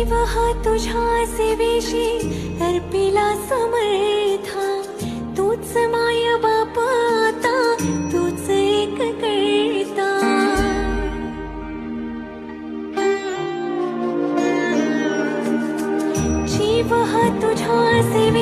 जीव हा तुझ्या सेवेशी अर्पिला समर्था, तूच माय बाप आता, तूच एक करता। जीव हा तुझ्या सेवेशी